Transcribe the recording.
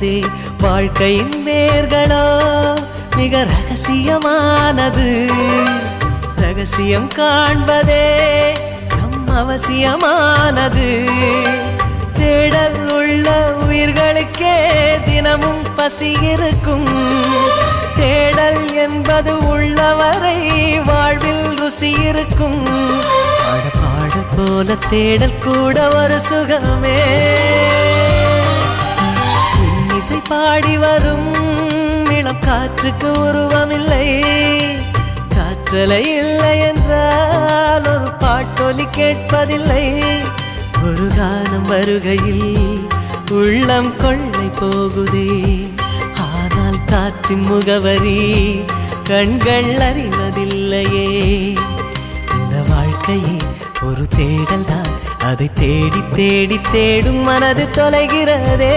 போகுதே. வாழ்க்கையின் வேர்களோ மிக ரகசியமானது. ரகசியம் காண்பதே நம் அவசியமானது. தேடல் உள்ள உயிர்களுக்கே தினமும் பசி இருக்கும். தேடல் என்பது உள்ளவரை வாழ்வில் ருசி இருக்கும். பாடல் போல தேடல் கூட ஒரு சுகமே. இசை பாடி வரும் இளம் காற்றுக்கு உருவமில்லை. காற்றலை இல்லை என்றால் ஒரு பாட்டொலி கேட்பதில்லை. ஒரு காலம் வருகையில் உள்ளம் கொள்ளை போகுதே. ஆனால் காற்றின் முகவரி கண்கள் அறிவதில்லையே. இந்த வாழ்க்கையே ஒரு தேடல் தான். அதை தேடி தேடி தேடும் மனது தொலைகிறதே.